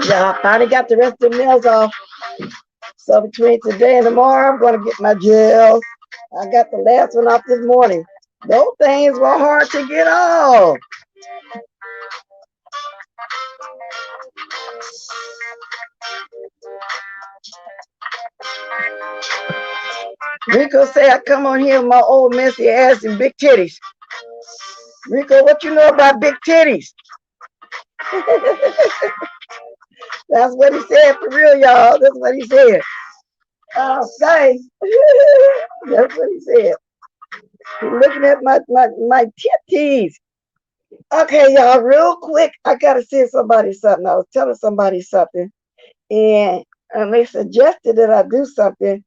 Yeah, I finally got the rest of the nails off. So between today and tomorrow, I'm going to get my gels. I got the last one off this morning. Those things were hard to get off. Rico say I come on here with my old messy ass and big titties. Rico, what you know about big titties? That's what he said for real, y'all. That's what he said. Okay. That's what he said. He's looking at my titties. Okay, y'all, real quick, I gotta say somebody something. I was telling somebody something, and they suggested that I do something.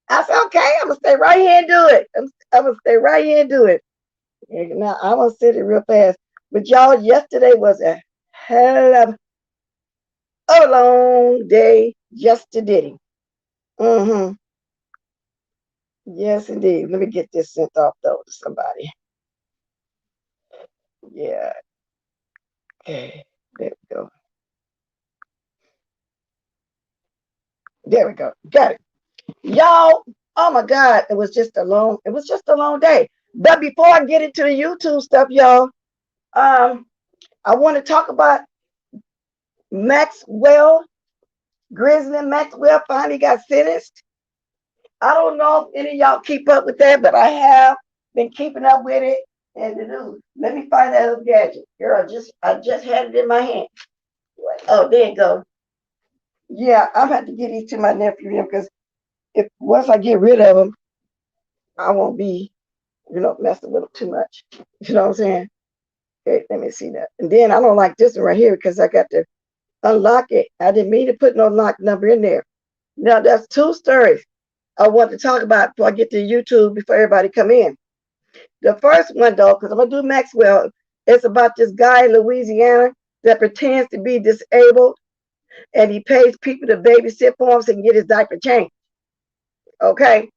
I said, okay, I'm gonna stay right here and do it. I'm gonna stay right here and do it. And now I'm gonna say it real fast. But y'all, yesterday was a hell of a long day. Yesterday. Yes, indeed. Let me get this sent off though to somebody. Yeah. Okay. There we go. There we go. Got it. Y'all, oh my God, it was just a long day. But before I get into the YouTube stuff, y'all, I want to talk about Maxwell. Ghislaine Maxwell finally got sentenced. I don't know if any of y'all keep up with that, but I have been keeping up with it. And the news. Let me find that little gadget. Here, I just had it in my hand. Oh, there you go. Yeah, I'm gonna have to get these to my nephew because if once I get rid of them, I won't be, messing with them too much. You know what I'm saying? Okay, let me see that. And then I don't like this one right here because I got to unlock it. I didn't mean to put no lock number in there. Now that's two stories I want to talk about before I get to YouTube before everybody come in. The first one though, because I'm gonna do Maxwell, it's about this guy in Louisiana that pretends to be disabled and he pays people to babysit for him so he can get his diaper changed. Okay.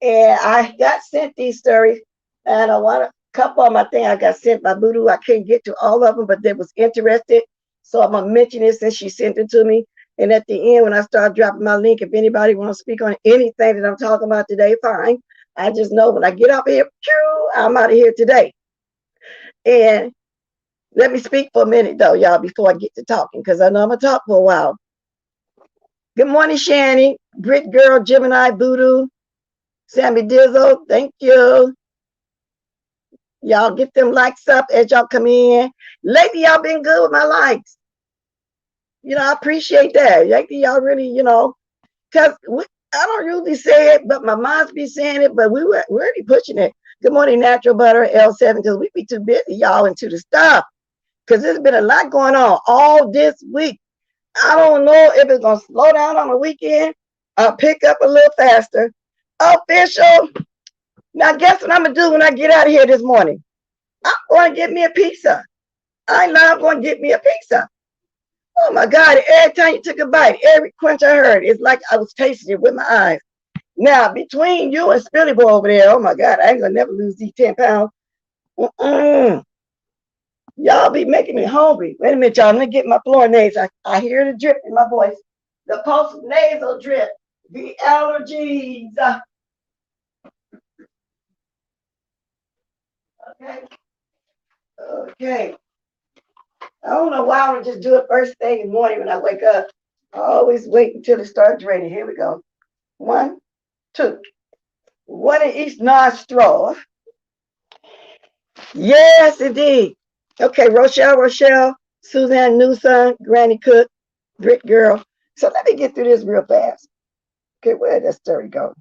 And I got sent these stories, and I want a couple of them. I think I got sent by Voodoo. I couldn't get to all of them, but they was interested. So I'm gonna mention it since she sent it to me. And at the end, when I start dropping my link, if anybody want to speak on anything that I'm talking about today, fine. I just know when I get up here, I'm out of here today. And let me speak for a minute though, y'all, before I get to talking, because I know I'm gonna talk for a while. Good morning, Shani, Brit Girl, Gemini, Voodoo, Sammy Dizzle, thank you. Y'all get them likes up as y'all come in. Lately, y'all been good with my likes. I appreciate that. Lately, y'all really, because I don't usually say it, but my mom's be saying it, but we're already pushing it. Good morning, Natural Butter, L7, because we be too busy, y'all, into the stuff. Because there's been a lot going on all this week. I don't know if it's going to slow down on the weekend or pick up a little faster. Official. Now, guess what I'm going to do when I get out of here this morning? I'm going to get me a pizza. I know I'm going to get me a pizza. Oh, my God. Every time you took a bite, every crunch I heard, it's like I was tasting it with my eyes. Now, between you and Spilly Boy over there, oh my God, I ain't gonna never lose these 10 pounds. Mm-mm. Y'all be making me hungry. Wait a minute, y'all. Let me get my Florinaise. I hear the drip in my voice. The post nasal drip. The allergies. Okay. Okay. I don't know why I don't just do it first thing in the morning when I wake up. I always wait until it starts raining. Here we go. One, two. One in each nostril. Yes, indeed. Okay, Rochelle, Suzanne Newsom, Granny Cook, Brick Girl. So let me get through this real fast. Okay, where did that story go?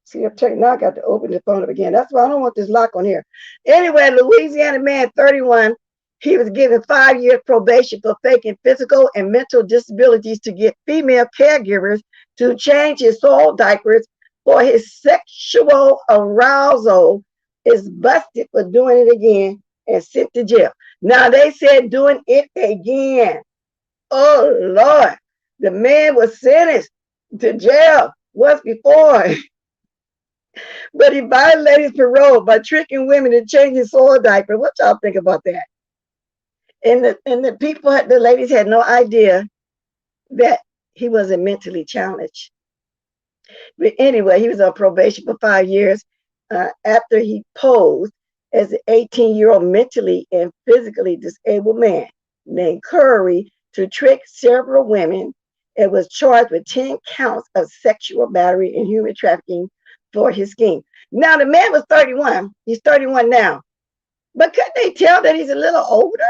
See, I'm checking now. I got to open the phone up again. That's why I don't want this lock on here. Anyway, Louisiana man, 31, he was given 5 years probation for faking physical and mental disabilities to get female caregivers to change his soiled diapers for his sexual arousal. Is busted for doing it again and sent to jail. Now they said doing it again. Oh Lord, the man was sentenced to jail once before. But he violated parole by tricking women and changing soil diaper. What y'all think about that? And the people, the ladies had no idea that he wasn't mentally challenged. But anyway, he was on probation for 5 years after he posed as an 18-year-old mentally and physically disabled man named Curry to trick several women and was charged with 10 counts of sexual battery and human trafficking for his scheme. Now, the man was 31. He's 31 now. But could they tell that he's a little older?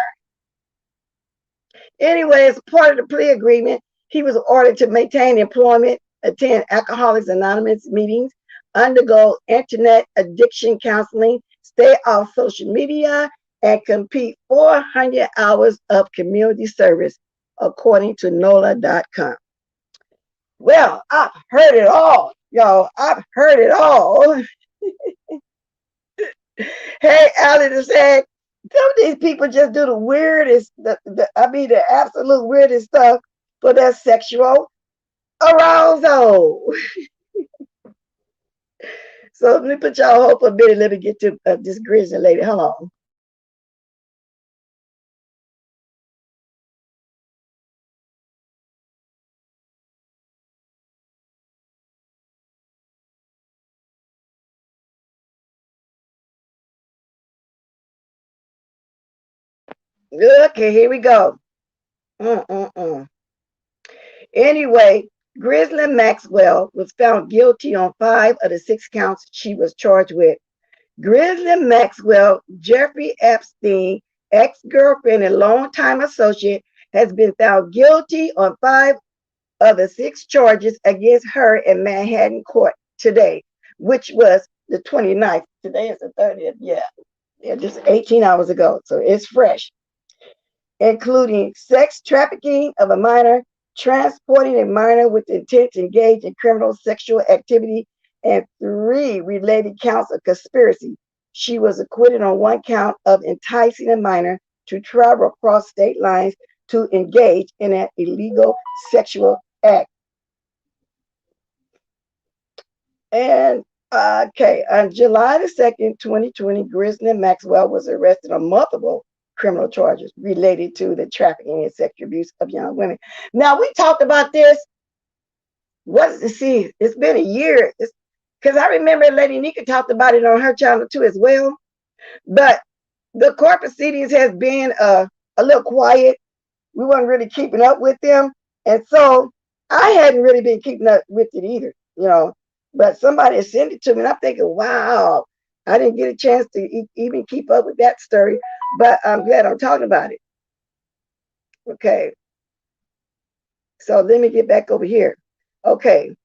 Anyway, as part of the plea agreement, he was ordered to maintain employment, attend Alcoholics Anonymous meetings, undergo internet addiction counseling, stay off social media, and complete 400 hours of community service, according to NOLA.com. Well, I've heard it all, y'all. I've heard it all. Hey, Allie said, some of these people just do the weirdest, the absolute weirdest stuff for their sexual arousal. So let me put y'all hold for a minute. Let me get to this grizzly lady. Hold on. Okay, here we go. Mm-mm-mm. Anyway, Ghislaine Maxwell was found guilty on 5 of the 6 counts she was charged with. Ghislaine Maxwell, Jeffrey Epstein, ex-girlfriend and longtime associate, has been found guilty on 5 of the 6 charges against her in Manhattan court today, which was the 29th. Today is the 30th. Yeah, just 18 hours ago. So it's fresh, including sex trafficking of a minor, transporting a minor with intent to engage in criminal sexual activity, and 3 related counts of conspiracy. She was acquitted on 1 count of enticing a minor to travel across state lines to engage in an illegal sexual act. And okay, on July the 2nd, 2020, Ghislaine Maxwell was arrested on multiple criminal charges related to the trafficking and sexual abuse of young women. Now, we talked about this. It's been a year. Because I remember Lady Nika talked about it on her channel too as well. But the court proceedings has been a little quiet. We weren't really keeping up with them. And so I hadn't really been keeping up with it either, you know. But somebody sent it to me, and I'm thinking, wow, I didn't get a chance to even keep up with that story. But I'm glad I'm talking about it. Okay. So let me get back over here. Okay.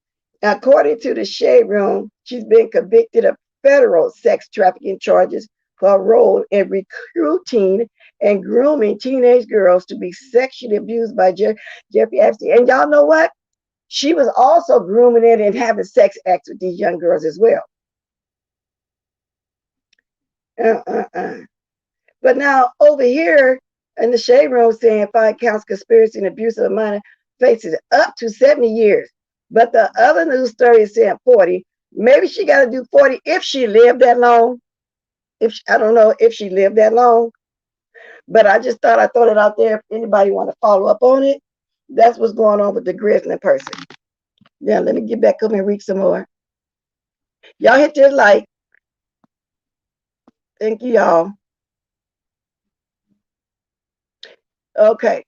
According to the Shade Room, she's been convicted of federal sex trafficking charges for her role in recruiting and grooming teenage girls to be sexually abused by Jeffrey Epstein. And y'all know what? She was also grooming it and having sex acts with these young girls as well. But now over here in the Shade Room saying 5 counts conspiracy and abuse of a minor faces up to 70 years. But the other news story is saying 40. Maybe she got to do 40 if she lived that long. I don't know if she lived that long, but I just thought I'd throw it out there. If anybody want to follow up on it, that's what's going on with the Ghislaine person. Yeah, let me get back up and read some more. Y'all hit this like. Thank you, y'all. Okay,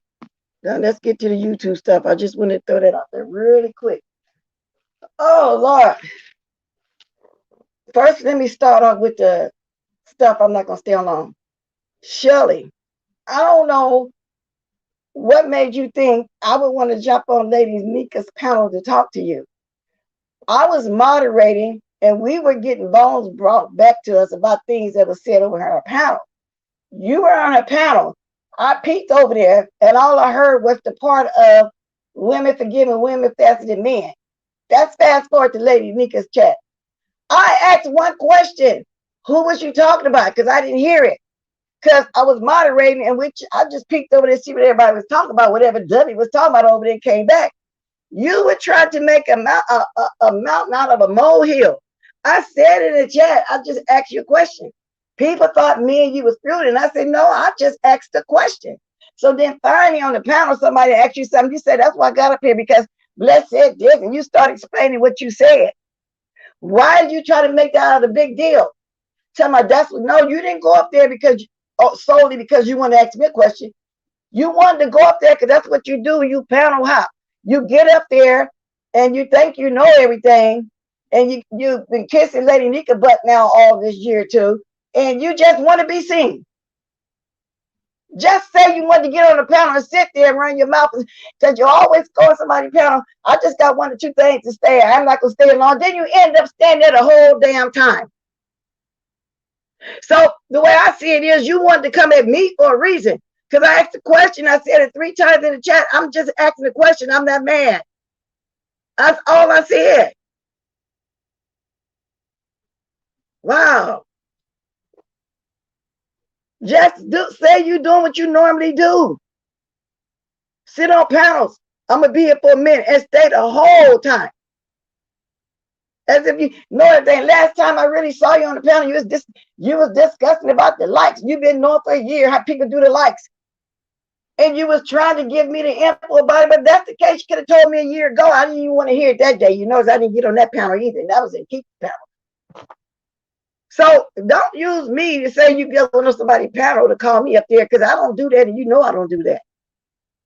now let's get to the YouTube stuff. I just want to throw that out there really quick. Oh, Lord. First, let me start off with the stuff. I'm not going to stay on long. Shelley, I don't know what made you think I would want to jump on Lady Nika's panel to talk to you. I was moderating, and we were getting bones brought back to us about things that were said over her panel. You were on her panel. I peeked over there, and all I heard was the part of women forgiving women faster than men. That's fast forward to Lady Nika's chat. I asked one question. Who was you talking about? Because I didn't hear it. Because I was moderating, and which I just peeked over there to see what everybody was talking about, whatever Debbie was talking about over there, and came back. You were trying to make a mountain out of a molehill. I said in the chat, I just asked you a question. People thought me and you was feuding, and I said, no, I just asked a question. So then finally on the panel, somebody asked you something. You said, that's why I got up here, because Bless said this, and you started explaining what you said. Why did you try to make that out of a big deal? Tell my that's no, you didn't go up there because solely because you want to ask me a question. You wanted to go up there because that's what you do. You panel hop. You get up there and you think you know everything, and you've been kissing Lady Nika butt now all this year too, and you just want to be seen. Just say you want to get on the panel and sit there and run your mouth because you always go on somebody's panel. I just got one or two things to say. I'm not going to stay long. Then you end up standing there the whole damn time. So the way I see it is you wanted to come at me for a reason. Because I asked the question. I said it 3 times in the chat. I'm just asking the question. I'm not mad. That's all I said. Wow. Just say you're doing what you normally do. Sit on panels. I'm going to be here for a minute and stay the whole time. As if you know everything. Last time I really saw you on the panel, you was discussing about the likes. You've been knowing for a year how people do the likes. And you was trying to give me the info about it, but that's the case. You could have told me a year ago. I didn't even want to hear it that day. You notice I didn't get on that panel either. That was in Keith's panel. So don't use me to say you get on somebody's panel to call me up there, because I don't do that, and you know I don't do that.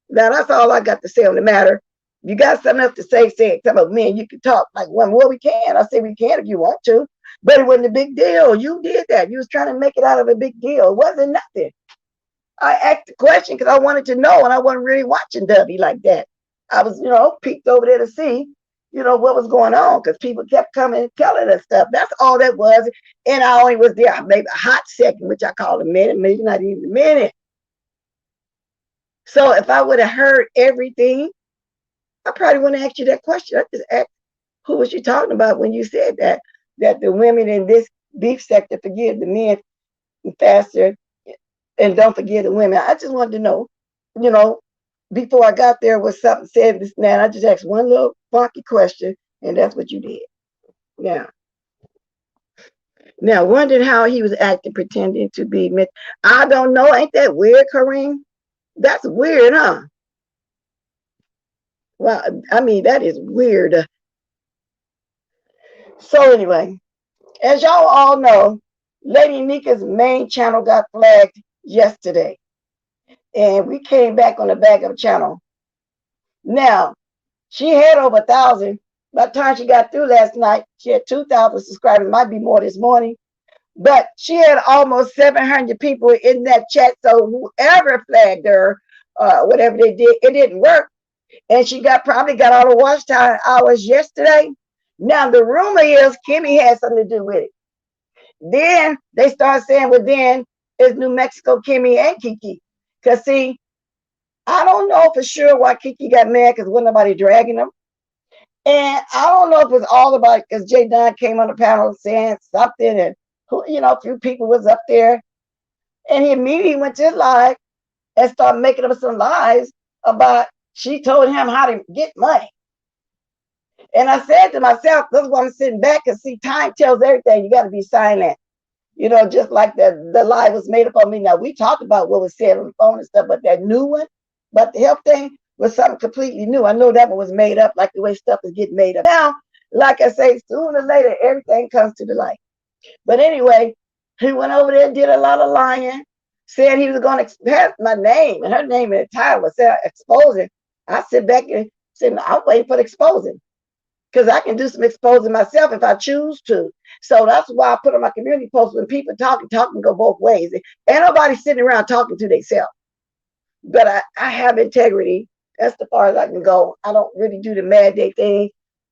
Now that's all I got to say on the matter. You got something else to say it. Some of men, you can talk like one. Well, we can. I say we can if you want to, but it wasn't a big deal. You did that. You was trying to make it out of a big deal. It wasn't nothing. I asked the question because I wanted to know, and I wasn't really watching W like that. I was, peeked over there to see, what was going on, because people kept coming and telling us stuff. That's all that was. And I only was there maybe a hot second, which I call a minute, maybe not even a minute. So if I would have heard everything, I probably wouldn't ask you that question. I just asked, who was you talking about when you said that the women in this beef sector forgive the men faster and don't forgive the women. I just wanted to know, before I got there was something said this and that. I just asked one little funky question, and that's what you did. Now wondered how he was acting, pretending to be. I don't know. Ain't that weird, Kareem? That's weird, huh? Well, I mean, that is weird. So anyway, as y'all all know, Lady Nika's main channel got flagged yesterday, and we came back on the backup channel. Now, she had over 1,000. By the time she got through last night, she had 2,000 subscribers. Might be more this morning. But she had almost 700 people in that chat. So whoever flagged her, whatever they did, it didn't work. And she probably got all the watch time hours yesterday. Now, the rumor is Kimmy had something to do with it. Then they start saying, well, then it's New Mexico, Kimmy, and Kiki. Because, see, I don't know for sure why Kiki got mad, because wasn't nobody dragging them. And I don't know if it's all about because Jay Don came on the panel saying something, and a few people was up there, and he immediately went to his live and started making up some lies about she told him how to get money. And I said to myself, that's why I'm sitting back, because see, time tells everything. You got to be silent. You know, just like the lie was made up on me. Now, we talked about what was said on the phone and stuff, but that new one, but the health thing was something completely new. I know that one was made up, like the way stuff is getting made up. Now, like I say, sooner or later, everything comes to the light. But anyway, he went over there and did a lot of lying, said he was going to have my name, and her name at the time was exposing. I sit back and said, I'm waiting for the exposing, because I can do some exposing myself if I choose to. So that's why I put on my community post, when people talking go both ways. Ain't nobody sitting around talking to themselves. But I have integrity. That's the far as I can go. I don't really do the mad day thing.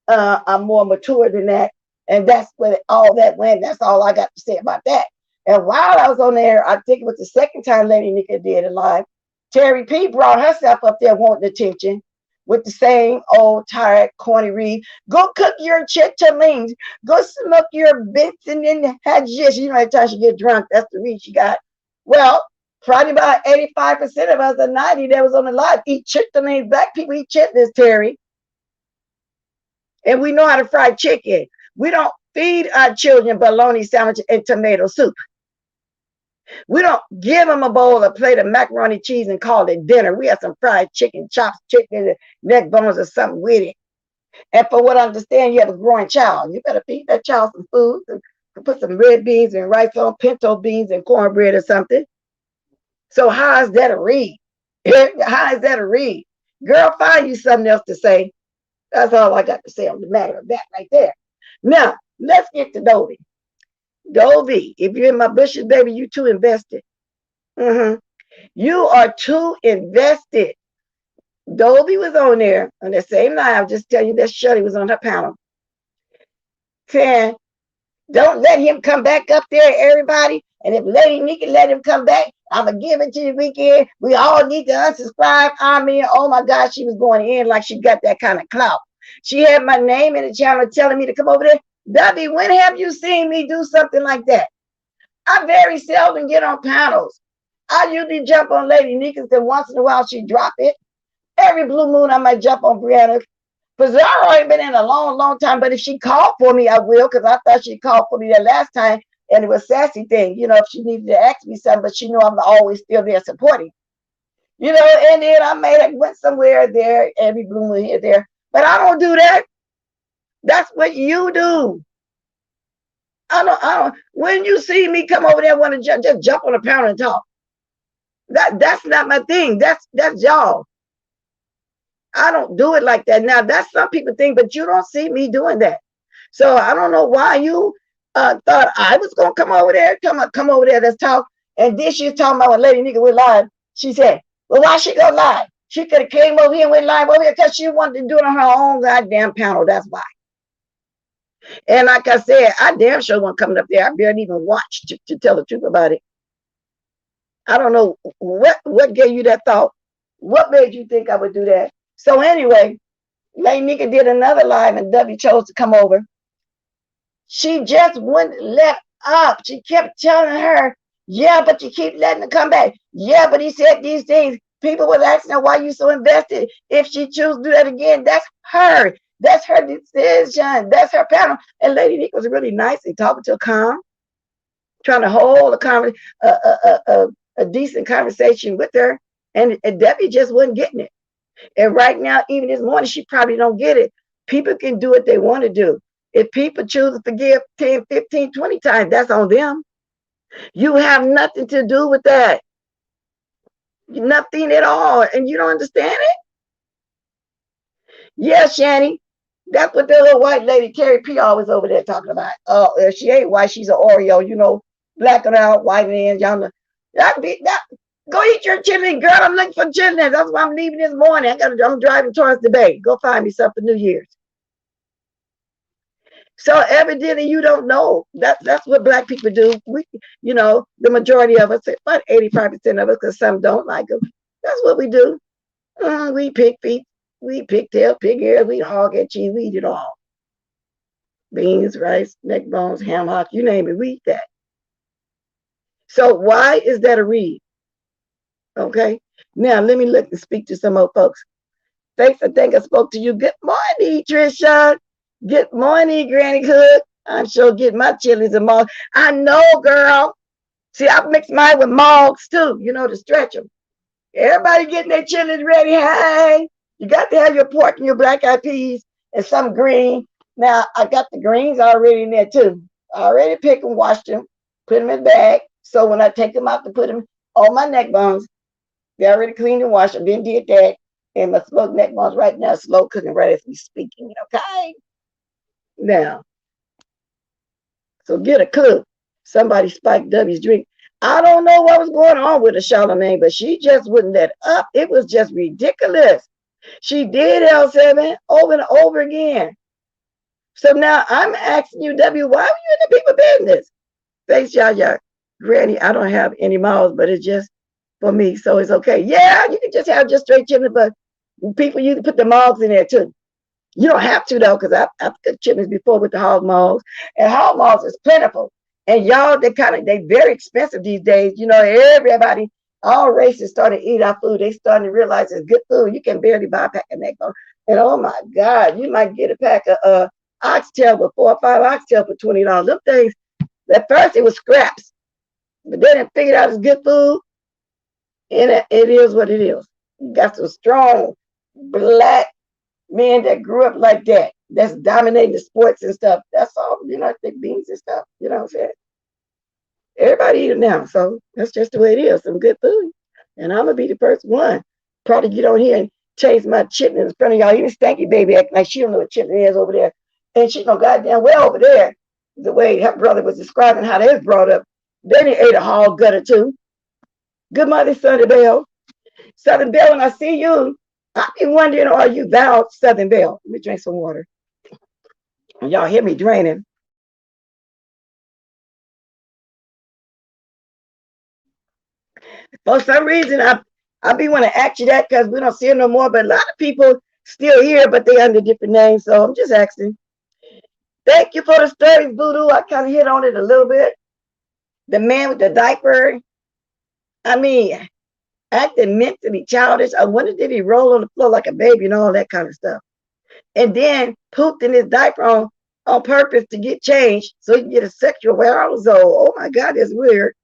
I'm more mature than that. And that's where all that went. That's all I got to say about that. And while I was on there, I think it was the second time Lady Nika did it live, Terry P brought herself up there wanting attention with the same old tired corny read. Go cook your chitterlings. Go smoke your bits and then hadjish. You know, every time she get drunk, that's the read she got. Well, probably about 85% of us, or 90 that was on the live, eat chitterlings. Black people eat chitlins, Terry. And we know how to fry chicken. We don't feed our children bologna sandwich and tomato soup. We don't give them a bowl, a plate of macaroni cheese and call it dinner. We have some fried chicken, chops, chicken, neck bones or something with it. And for what I understand, you have a growing child. You better feed that child some food. Put some red beans and rice on, pinto beans and cornbread or something. So how is that a read? How is that a read? Girl, find you something else to say. That's all I got to say on the matter of that right there. Now, let's get to Dovey. Dovey, if you're in my bushes, baby, you too invested. You are too invested. Dovey was on there on that same night. I'll just tell you that Shirley was on her panel. Saying, don't let him come back up there, everybody. And if Lady Nika let him come back, I'm going to give it to the weekend. We all need to unsubscribe. I mean, oh my God, she was going in like she got that kind of clout. She had my name in the channel telling me to come over there. Debbie, when have you seen me do something like that? I very seldom get on panels. I usually jump on Lady Nika's, and once in a while she drop it. Every blue moon I might jump on Brianna. Pizarro ain't been in a long, long time, but if she called for me, I will, because I thought she called for me that last time, and it was a sassy thing, you know, if she needed to ask me something, but she knew I'm always still there supporting. You know, and then I went somewhere there, every blue moon here, there. But I don't do that. That's what you do. I don't. When you see me come over there, want to just jump on the panel and talk. That's not my thing. That's y'all. I don't do it like that. Now, that's some people think, but you don't see me doing that. So I don't know why you thought I was gonna come over there. Come over there. Let's talk. And then she's talking about when Lady Nika went live. She said, "Well, why she go live? She could have came over here and went live over here because she wanted to do it on her own goddamn panel. That's why." And like I said, I damn sure wasn't coming up there. I barely even watched to tell the truth about it. I don't know what gave you that thought. What made you think I would do that? So anyway, Lady Nika did another live and W chose to come over. She just wouldn't let up. She kept telling her, yeah, but you keep letting her come back. Yeah, but he said these things. People was asking her, why you so invested? If she chooses to do that again, that's her. That's her decision. That's her panel. And Lady Nika was really nice and talking to her calm, trying to hold a decent conversation with her. And Debbie just wasn't getting it. And right now, even this morning, she probably don't get it. People can do what they want to do. If people choose to forgive 10, 15, 20 times, that's on them. You have nothing to do with that. Nothing at all. And you don't understand it? Yeah, Shani. That's what the little white lady, Terry P, always over there talking about. Oh, if she ain't white, she's an Oreo, you know, black and out, white and y'all know. Go eat your chitlin, girl. I'm looking for chitlin. That's why I'm leaving this morning. I'm driving towards the bay. Go find me something for New Year's. So evidently you don't know. That's what black people do. We, you know, the majority of us, about 85% of us, because some don't like them. That's what we do. We pick feet, we pick tail, pig ears, we hog and cheese, we eat it all. Beans, rice, neck bones, ham hock, you name it, we eat that. So why is that a read? Okay. Now let me look and speak to some more folks. Thanks, I think I spoke to you. Good morning, Trisha. Good morning, Granny Cook. I'm sure get my chilies and mugs. I know, girl. See, I mix mine with mugs too, to stretch them. Everybody getting their chilies ready. Hey, you got to have your pork and your black eyed peas and some green. Now, I got the greens already in there too. I already picked them, washed them, put them in the bag. So when I take them out to put them on my neck bones, they already cleaned and washed them. Then did that. And my smoked neck bones right now, slow cooking right as we speaking. Okay. Now, so get a clue. Somebody spiked W's drink. I don't know what was going on with the Charlemagne, but she just wouldn't let up. It was just ridiculous. She did L7 over and over again. So now I'm asking you, W, why are you in the people business? Thanks, y'all. Granny, I don't have any mouths, but it's just for me, so it's okay. Yeah, you can just have just straight chitlins, but people, you can put the mouths in there too. You don't have to though, because I've cooked chitlins before with the hog maws, and hog maws is plentiful. And y'all, they very expensive these days. Everybody, all races starting to eat our food. They starting to realize it's good food. You can barely buy a pack of neck bone. And oh my God, you might get a pack of oxtail with 4 or 5 oxtail for $20. Them things, at first it was scraps, but then it figured out it's good food, and it is what it is. You got some strong black men that grew up like that, that's dominating the sports and stuff. That's all, the beans and stuff, what I'm saying? Everybody eat it now. So that's just the way it is. Some good food. And I'm going to be the first one. Probably get on here and chase my chitlins in front of y'all. Even Stanky Baby acting like she don't know what chitlin is over there. And she know goddamn well over there, the way her brother was describing how they was brought up. Then he ate a hog gutter too. Good morning, Southern Belle. Southern Belle, when I see you, I be wondering, are you Val Southern Belle? Let me drink some water. Y'all hear me draining. For some reason, I be want to ask you that because we don't see it no more. But a lot of people still here, but they under different names. So I'm just asking. Thank you for the stories, Voodoo. I kind of hit on it a little bit. The man with the diaper. I mean, acting mentally childish. I wonder did he roll on the floor like a baby and all that kind of stuff. And then pooped in his diaper on purpose to get changed so he can get a sexual arousal. Oh my God, that's weird.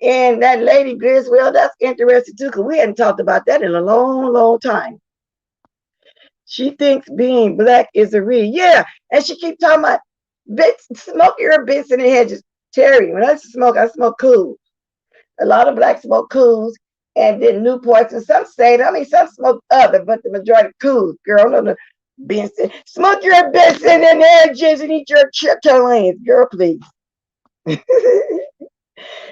And that lady Griswold, that's interesting too, because we hadn't talked about that in a long, long time. She thinks being black is a read. Yeah, and she keeps talking about smoke your bits in the hedges. Terry, when I smoke cool. A lot of blacks smoke cools and then Newports, and some say, some smoke other, but the majority cools. Girl, no, Benson. Smoke your Benson and edges and eat your chitlins. Girl, please.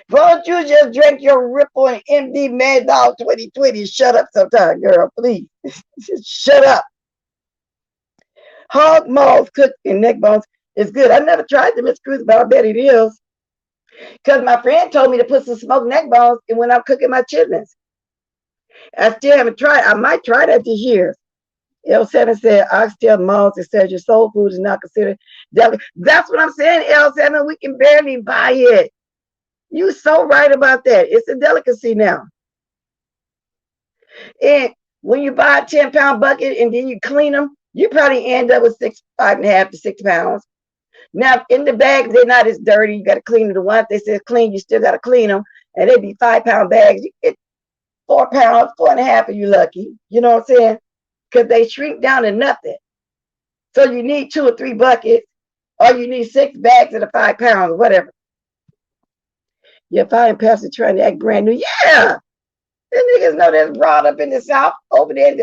Won't you just drink your Ripple and MD Mad Dog 2020? Shut up sometime, girl, please. Just shut up. Hog maws cooked in neck bones is good. I never tried the Miss Cruz, but I bet it is. Because my friend told me to put some smoked neck bones in when I'm cooking my chitlins. I still haven't tried. I might try that this year. L7 said oxtail malls, it says your soul food is not considered delicate. That's what I'm saying, L7. We can barely buy it. You so right about that. It's a delicacy now. And when you buy a 10-pound bucket and then you clean them, you probably end up with 5.5 to 6 pounds. Now, in the bags, they're not as dirty. You got to clean them. The ones they say clean, you still got to clean them. And they'd be 5-pound bags. You get 4 pounds, 4.5 if you're lucky. You know what I'm saying? Because they shrink down to nothing. So you need 2 or 3 buckets, or you need 6 bags of the 5 pounds, whatever. Your fine pastor trying to act brand new. Yeah, the niggas know that's brought up in the South over there,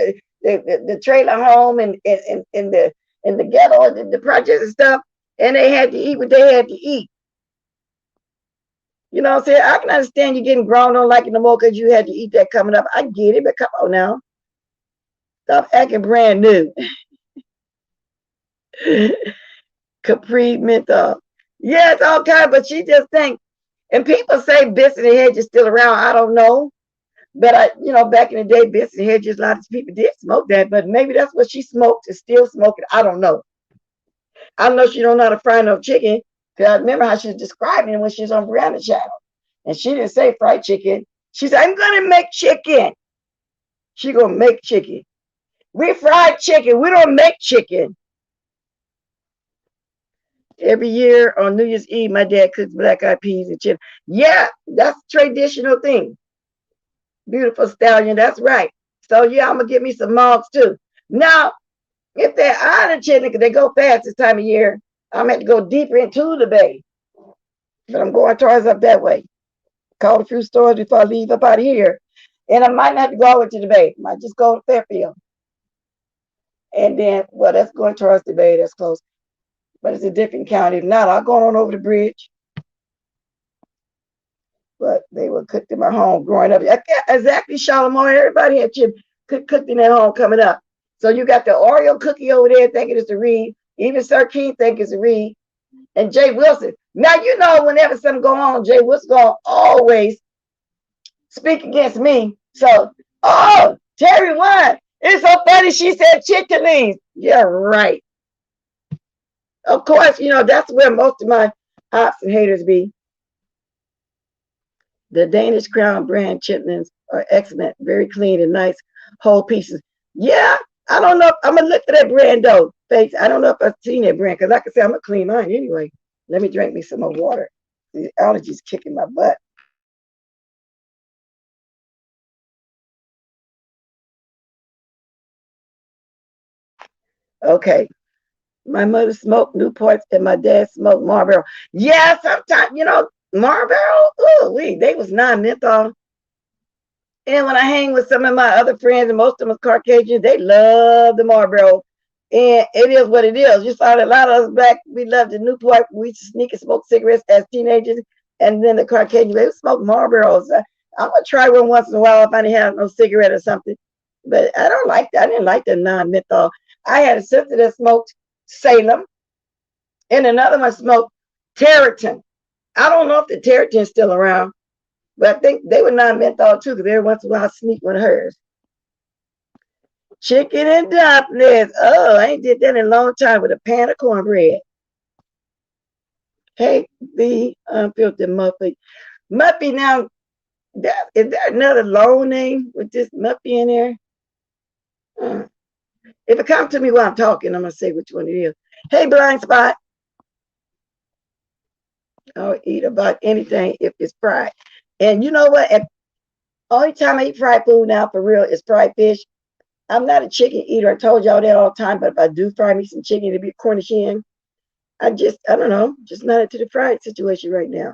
the trailer home and in the ghetto and the projects and stuff, and they had to eat what they had to eat. You know what I'm saying? I can understand you getting grown on like it no more because you had to eat that coming up. I get it, but come on now. Stop acting brand new. Capri menthol. Yeah, it's all kind, but she just think, and people say Benson and Hedges still around. I don't know. But back in the day, Benson and Hedges, a lot of people did smoke that, but maybe that's what she smoked and still smoking. I don't know. I know she don't know how to fry no chicken, because I remember how she was describing it when she was on Brianna Channel. And she didn't say fried chicken. She said, I'm gonna make chicken. She gonna make chicken. We fried chicken. We don't make chicken. Every year on New Year's Eve, my dad cooks black eyed peas and chicken. Yeah, that's a traditional thing. Beautiful stallion, that's right. So yeah, I'm gonna get me some mugs too. Now, if they're island chicken, because they go fast this time of year, I'm gonna have to go deeper into the bay. But I'm going towards up that way. Call a few stores before I leave up out of here. And I might not have to go over to the bay. I might just go to Fairfield. And then, well, that's going towards the bay, that's close. But it's a different county. If not, I'll go on over the bridge. But they were cooked in my home growing up. Exactly, Charlemagne. Everybody had chip cooked in their home coming up. So you got the Oreo cookie over there thinking it's a Reed. Even Sir King think it's a Reed. And Jay Wilson. Now, you know, whenever something go on, Jay Wilson going to always speak against me. So, oh, Terry won. It's so funny. She said chickalings. Yeah, right. Of course, you know, that's where most of my ops and haters be. The Danish Crown brand chitlins are excellent, very clean and nice whole pieces. Yeah, I don't know. I'm gonna look for that brand though. Thanks. I don't know if I've seen that brand because like I said, I'm gonna clean mine anyway. Let me drink me some more water. The allergies kicking my butt. Okay. My mother smoked Newports and my dad smoked Marlboro. Yeah, sometimes, you know, Marlboro, oh, they was non-menthol. And when I hang with some of my other friends, and most of them are Caucasian, they love the Marlboro. And it is what it is. You saw that a lot of us black, we loved the Newport. We used to sneak and smoke cigarettes as teenagers. And then the Caucasian, they would smoke Marlboros. I'm going to try one once in a while if I didn't have no cigarette or something. But I don't like that. I didn't like the non-menthol. I had a sister that smoked Salem, and another one smoked Territon. I don't know if the Territon's still around, but I think they were non-menthol too, because every once in a while I sneak one of hers. Chicken and dumplings. Oh, I ain't did that in a long time with a pan of cornbread. Hey, the unfiltered Muffy. Muffy now, is there another loan name with this Muffy in there? Uh, if it comes to me while I'm talking, I'm going to say which one it is. Hey, Blind Spot. I'll eat about anything if it's fried. And you know what? Only time I eat fried food now for real is fried fish. I'm not a chicken eater. I told y'all that all the time, but if I do fry me some chicken, it'll be Cornish hen. I don't know, just not into the fried situation right now.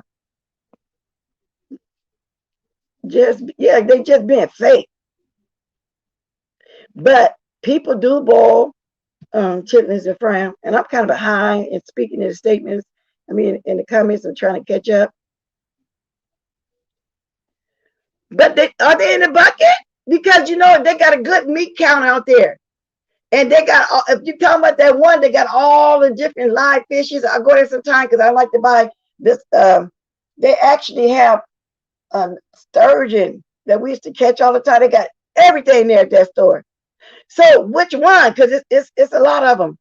Just, yeah, they just being fake. But people do boil chitlins and fry them. And I'm kind of behind in speaking in the statements. I mean, in the comments, I'm trying to catch up. But are they in the bucket? Because you know they got a good meat count out there, and they got. If you talking about that one, they got all the different live fishes. I go there sometimes because I like to buy this. They actually have sturgeon that we used to catch all the time. They got everything there at that store. So which one? Because it's a lot of them.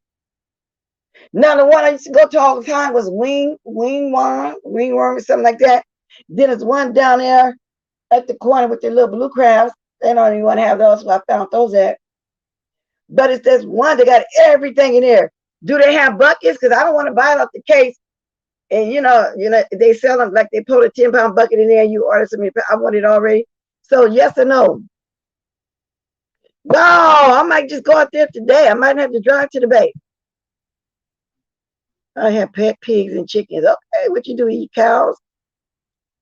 Now the one I used to go to all the time was wing worm, or something like that. Then there's one down there at the corner with the little blue crabs. They don't even want to have those, so I found those at. But it's this one that got everything in there. Do they have buckets? Because I don't want to buy it off the case. And they sell them like they put a 10-pound bucket in there and you order something. I want it already. So yes or no? No, I might just go out there today. I might have to drive to the bay. I have pet pigs and chickens. Okay, what you do? Eat cows?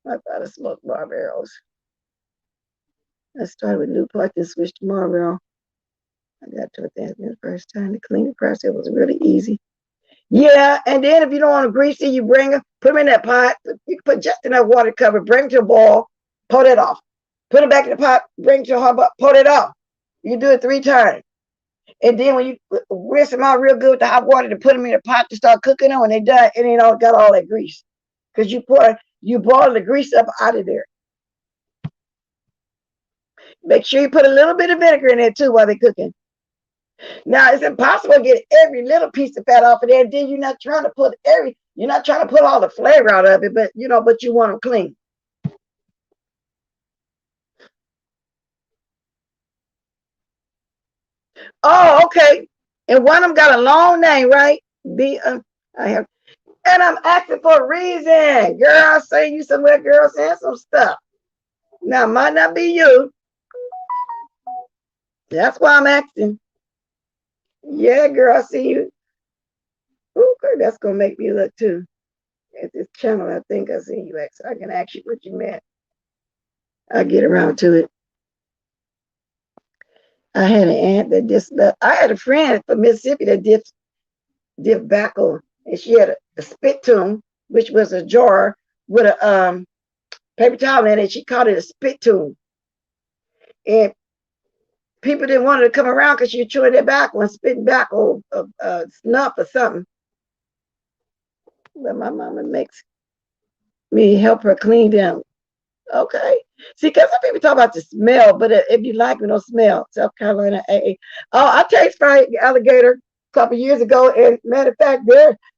I thought I smoked Marlboros. I started with Newport, then switched to Marlboro. I got to it the first time. The cleaning process was really easy. Yeah, and then if you don't want to grease it, you bring them, put them in that pot. You can put just enough water to cover, bring it to a boil, pull it off. Put it back in the pot, bring it to a hot pot, pull it off. You do it 3 times. And then when you rinse them out real good with the hot water to put them in the pot to start cooking them, when they done, it ain't all got all that grease. Because you boil the grease up out of there. Make sure you put a little bit of vinegar in there too while they're cooking. Now it's impossible to get every little piece of fat off of there. And then you're not trying to put all the flavor out of it, but you want them clean. Oh, okay. And one of them got a long name, right? I have And I'm asking for a reason. Girl, I say you somewhere, girl, saying some stuff. Now, it might not be you. That's why I'm asking. Yeah, girl, I see you. Okay, that's going to make me look too. At this channel, I think I see you at. So I can ask you what you meant. I'll get around to it. I had an aunt that just I had a friend from Mississippi that did tobacco, and she had a spit tune, which was a jar with a paper towel in it. She called it a spit tune, and people didn't want her to come around because she was chewing their tobacco and spitting back or snuff or something. But my mama makes me help her clean them. Okay. See, because some people talk about the smell, but if you like it, no smell. South Carolina AA. Oh, I taste fried alligator a couple years ago. And matter of fact,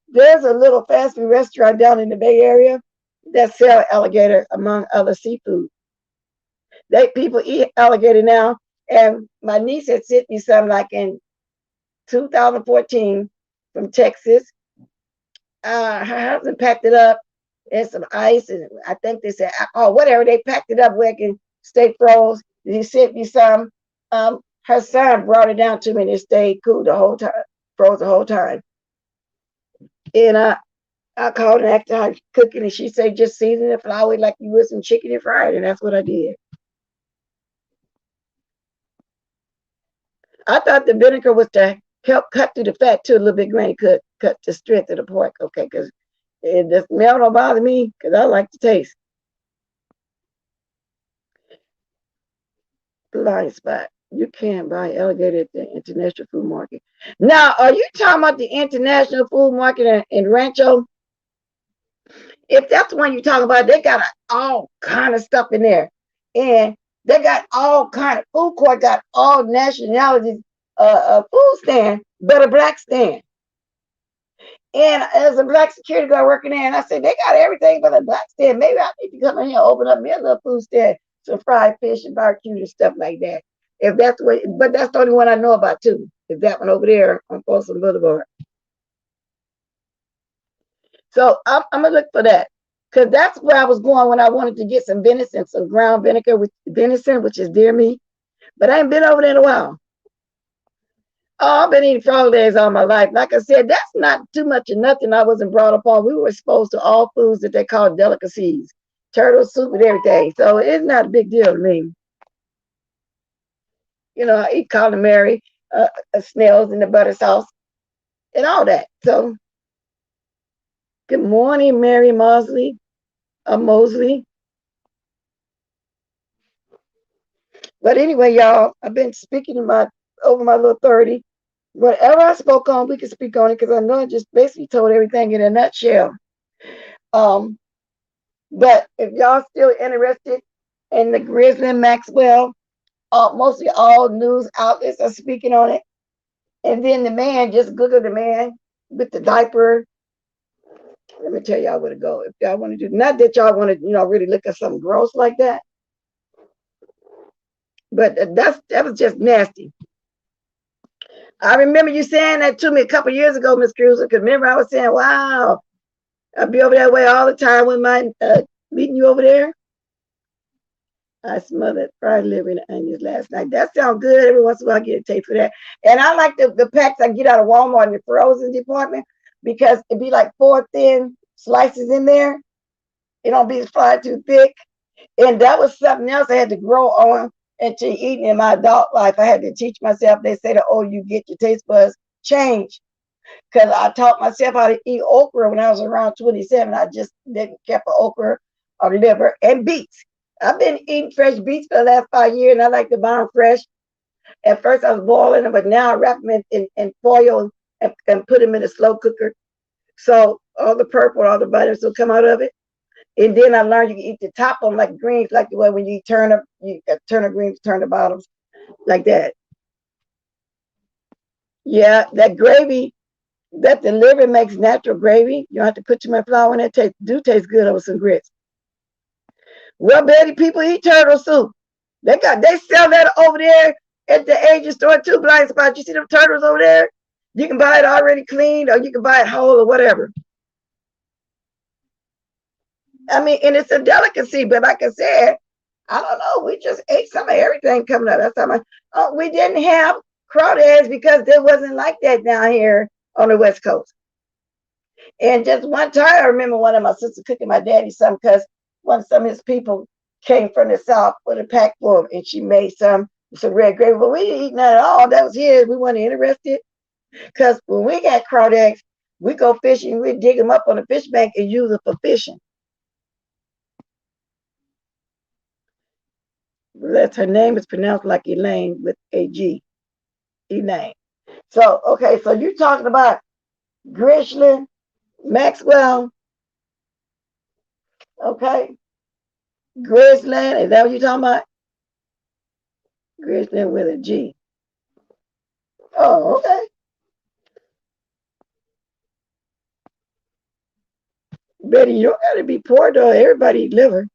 there's a little fast food restaurant down in the Bay Area that sell alligator among other seafood. People eat alligator now. And my niece had sent me some like in 2014 from Texas. Her husband packed it up and some ice, and I think they said alcohol, whatever. They packed it up where it can stay froze. He sent me some. Her son brought it down to me, and it stayed cool the whole time, froze the whole time. And I called and asked her how cooking, and she said just season it, flour it like you would some chicken and fry it, and that's what I did. I thought the vinegar was to help cut through the fat too a little bit, Granny, cut the strength of the pork, okay, because the smell don't bother me because I like the taste. Blind spot. You can't buy alligator at the International Food Market. Now, are you talking about the International Food Market in Rancho? If that's the one you're talking about, they got all kind of stuff in there. And they got all kind of food court, got all nationalities food stand, but a black stand. And as a black security guard working there, and I said, they got everything but a black stand. Maybe I need to come in here and open up me a little food stand, some fried fish and barbecue and stuff like that. If that's what, but that's the only one I know about too. Is that one over there on Folsom Boulevard. So I'm gonna look for that. Because that's where I was going when I wanted to get some venison, some ground vinegar with venison, which is deer meat. But I ain't been over there in a while. Oh, I've been eating frog legs all my life. Like I said, that's not too much of nothing I wasn't brought up on. We were exposed to all foods that they call delicacies, turtle soup and everything. So it's not a big deal to me. You know, I eat calamari, snails in the butter sauce, and all that. So, good morning, Mary Mosley. Mosley. But anyway, y'all, I've been speaking over my little 30. Whatever I spoke on, we can speak on it because I know I just basically told everything in a nutshell. But if y'all still interested in the Ghislaine Maxwell, mostly all news outlets are speaking on it. And then the man, just Google the man with the diaper. Let me tell y'all where to go. If y'all want to do, not that y'all want to, really look at something gross like that. But that was just nasty. I remember you saying that to me a couple years ago, Miss Cruiser, because remember I was saying, wow, I'll be over that way all the time with my meeting you over there. I smothered fried liver and onions last night. That sounds good. Every once in a while I get a taste for that. And I like the packs I get out of Walmart in the frozen department because it'd be like 4 thin slices in there. It don't be fried too thick. And that was something else I had to grow on into eating in my adult life. I had to teach myself. They say that, you get your taste buds change. Because I taught myself how to eat okra when I was around 27. I just didn't keep okra or liver and beets. I've been eating fresh beets for the last 5 years, and I like to buy them fresh. At first, I was boiling them, but now I wrap them in foil and put them in a slow cooker. So all the purple, all the vitamins will come out of it. And then I learned you can eat the top of them like greens, like the way when you eat turnip, you turn the greens, turn the bottoms, like that. Yeah, that gravy, that the liver makes natural gravy. You don't have to put too much flour in it. Tastes good over some grits. Well, Betty, people eat turtle soup. They sell that over there at the Asian store too, Blind Spot. You see them turtles over there? You can buy it already cleaned or you can buy it whole or whatever. I mean, and it's a delicacy, but like I said, I don't know. We just ate some of everything coming up. That's how much. Oh, we didn't have crawdads because there wasn't like that down here on the West Coast. And just one time, I remember one of my sisters cooking my daddy some because some of his people came from the South with a pack for him, and she made some red gravy. But we didn't eat none at all. That was his. We weren't interested because when we got crawdads, we go fishing. We dig them up on the fish bank and use them for fishing. That's her name is pronounced like Elaine with a G. Elaine. So okay, so you're talking about Ghislaine Maxwell, okay? Ghislaine, is that what you're talking about? Ghislaine with a G. Oh, okay. Betty, you don't gotta be poor though. Everybody eat liver,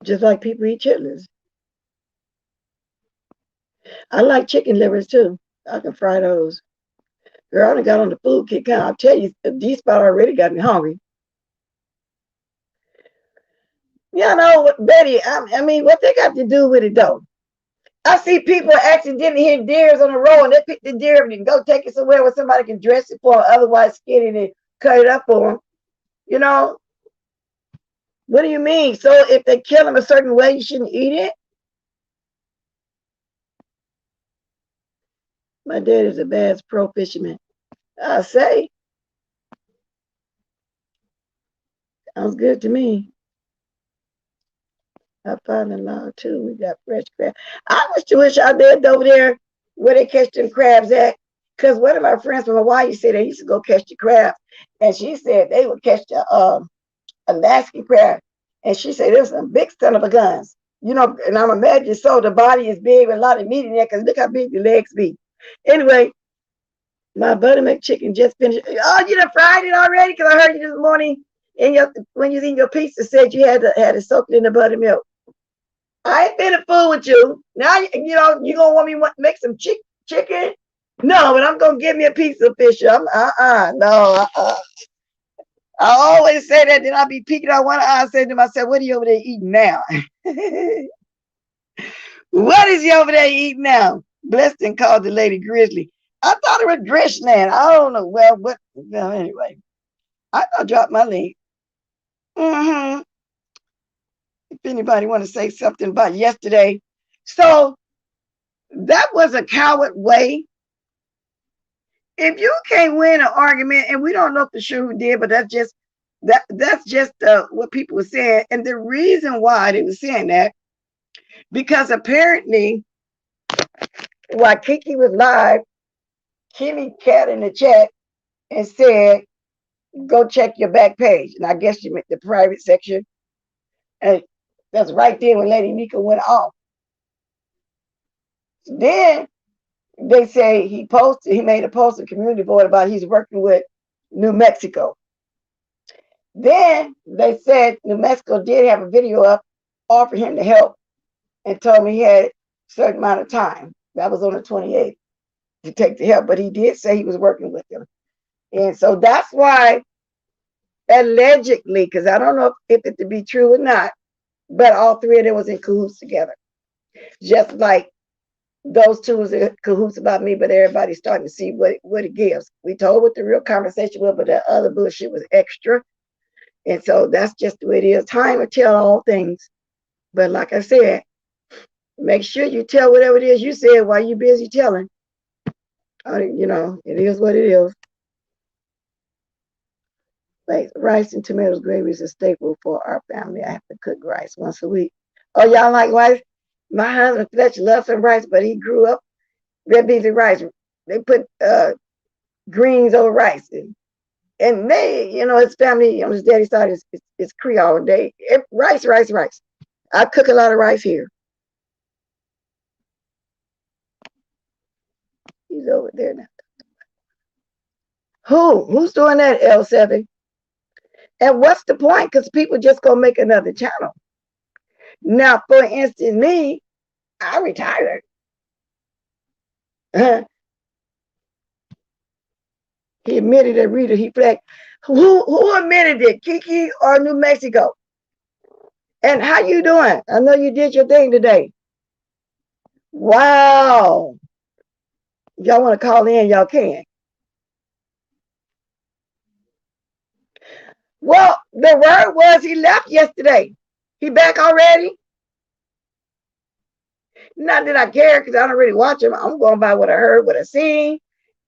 just like people eat chitlins. I like chicken livers too. I can fry those. Girl, I done got on the food kick. I'll tell you, these spot already got me hungry. Yeah, no, Betty. I mean, what they got to do with it though? I see people accidentally hit deers on the road and they pick the deer up and go take it somewhere where somebody can dress it for them, otherwise skin it and cut it up for them. You know, what do you mean? So if they kill them a certain way, you shouldn't eat it? My dad is a Bass Pro fisherman. I say, sounds good to me. My father-in-law too. We got fresh crab. I wish I lived over there where they catch them crabs at. Because one of my friends from Hawaii said they used to go catch the crabs. And she said they would catch the Alaskan crab. And she said there's some big son of a guns. You know, and I'm imagining so the body is big with a lot of meat in there because look how big the legs be. Anyway, my buttermilk chicken just finished. Oh, you done fried it already? Because I heard you this morning when you was eating your pizza said you had to soak it in the buttermilk. I ain't been a fool with you. Now you know you gonna want me to make some chicken? No, but I'm gonna give me a piece of fish. I always say that. Then I'll be peeking out one eye, saying to myself, "What are you over there eating now? What is you over there eating now?" Blessed called the lady Grizzly. I thought it was Grishland. I don't know. Well, anyway, I dropped my link. Mm-hmm. If anybody want to say something about yesterday, so that was a coward way. If you can't win an argument, and we don't know for sure who did, but that's just what people were saying, and the reason why they were saying that because apparently while Kiki was live, Kimmy cat in the chat and said, "Go check your back page," and I guess she meant the private section, and that's right there when Lady Nika went off. Then they say he made a post on community board about he's working with New Mexico. Then they said New Mexico did have a video up offering him to help and told me he had a certain amount of time. That was on the 28th to take the help, but he did say he was working with them. And so that's why allegedly, because I don't know if it to be true or not, but all three of them was in cahoots together. Just like those two was in cahoots about me, but everybody's starting to see what it gives. We told what the real conversation was, but that other bullshit was extra. And so that's just the way it is. Time will tell all things. But like I said, make sure you tell whatever it is you said while you're busy telling. You know, it is what it is. Like rice and tomatoes gravy is a staple for our family. I have to cook rice once a week. Oh, y'all like rice? My husband Fletcher loves some rice, but he grew up red beans and rice. They put greens over rice. And they, you know, his family on his daddy's side is Creole. Rice. I cook a lot of rice here. He's over there now. Who's doing that, L7? And what's the point? Because people just gonna make another channel. Now, for instance, me, I retired. He admitted that Rita, he flagged. Who admitted it, Kiki or New Mexico? And how you doing? I know you did your thing today. Wow. Y'all want to call in, y'all can. Well, the word was he left yesterday. He back already? Not that I care because I don't really watch him. I'm going by what I heard, what I seen,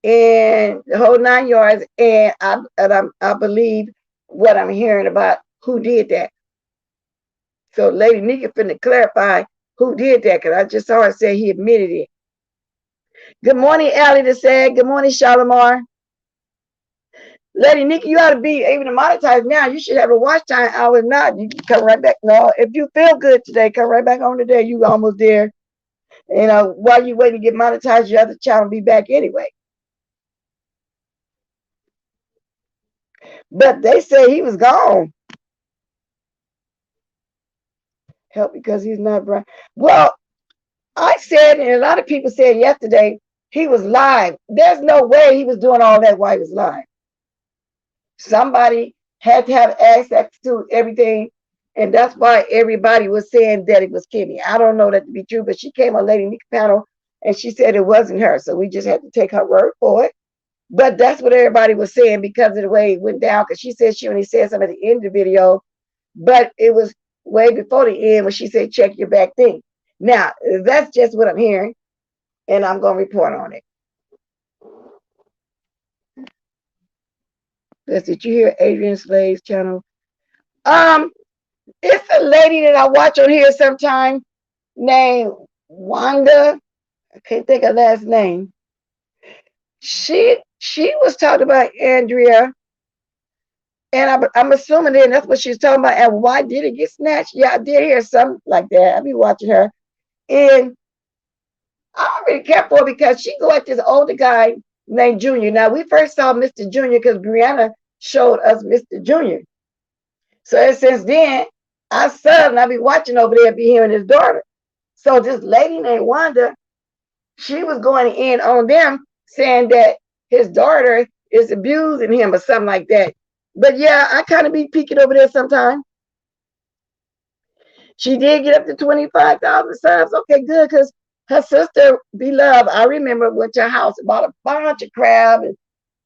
and the whole 9 yards. And I believe what I'm hearing about who did that. So Lady Nika finna clarify who did that because I just saw her say he admitted it. Good morning, Allie the Sad. Good morning, Shalimar. Lady Nika, you ought to be able to monetize now. You should have a watch time hour. Not you can come right back. No, if you feel good today, come right back on today. You almost there. You know, while you waiting to get monetized, your other channel will be back anyway. But they say he was gone. Help because he's not bright. Well, I said, and a lot of people said yesterday, he was live. There's no way he was doing all that while he was live. Somebody had to have access to everything. And that's why everybody was saying that it was Kimmy. I don't know that to be true, but she came on Lady Nika panel and she said it wasn't her. So we just had to take her word for it. But that's what everybody was saying because of the way it went down. Because she said she only said something at the end of the video, but it was way before the end when she said, check your back thing. Now, that's just what I'm hearing, and I'm going to report on it. Did you hear Adrian Slade's channel? It's a lady that I watch on here sometime named Wanda. I can't think of last name. She was talking about Andrea, and I'm assuming that that's what she's talking about. And why did it get snatched? Yeah, I did hear something like that. I be watching her, and I don't really care for her because she go at this older guy named Junior. Now we first saw Mr. Junior because Brianna showed us Mr. Junior. So since then, our son, I be watching over there, be him and his daughter. So this lady named Wanda, she was going in on them saying that his daughter is abusing him or something like that. But yeah, I kind of be peeking over there sometimes. She did get up to 25,000 subs. Okay, good, because her sister, Beloved, I remember went to her house, bought a bunch of crab and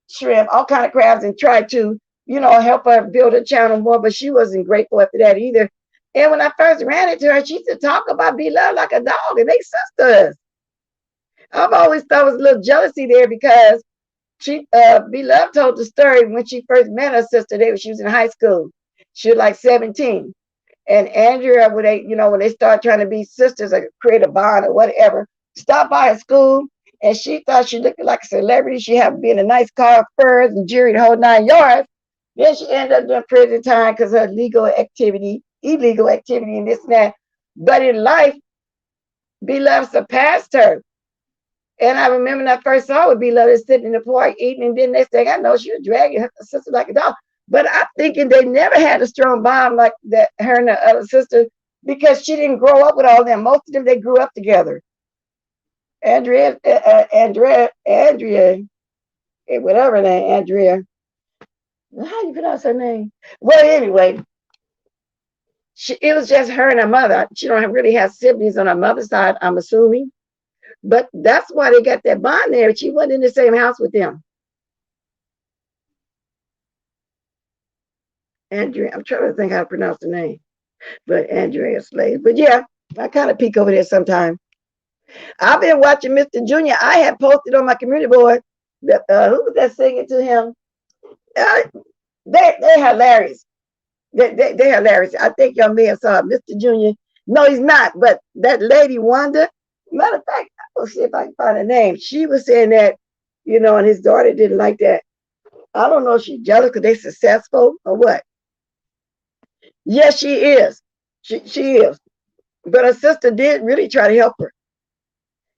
shrimp, all kind of crabs, and tried to, help her build her channel more, but she wasn't grateful after that either. And when I first ran into her, she used to talk about Beloved like a dog, and they sisters. I've always thought it was a little jealousy there because she Beloved told the story when she first met her sister. She was in high school. She was like 17. And Andrea, when they start trying to be sisters or create a bond or whatever, stopped by her school and she thought she looked like a celebrity. She happened to be in a nice car, furs and jewelry, the whole 9 yards. Then she ended up doing prison time because of illegal activity, and this and that. But in life, Beloved surpassed her. And I remember when I first saw her, Beloved sitting in the park eating, and then next thing I know, she was dragging her sister like a dog. But I'm thinking they never had a strong bond like that, her and the other sister, because she didn't grow up with all them. Most of them, they grew up together. Andrea, whatever name, Andrea. How do you pronounce her name? Well, anyway, it was just her and her mother. She don't really have siblings on her mother's side, I'm assuming. But that's why they got that bond there. She wasn't in the same house with them. Andrea, I'm trying to think how to pronounce the name. But Andrea Slade. But yeah, I kind of peek over there sometime. I've been watching Mr. Junior. I had posted on my community board that who was that singing to him? They're hilarious. They're hilarious. I think y'all may have saw Mr. Junior. No, he's not. But that lady Wanda, matter of fact, I'll see if I can find her name. She was saying that, and his daughter didn't like that. I don't know if she's jealous because they're successful or what. Yes, she is. She is. But her sister did really try to help her.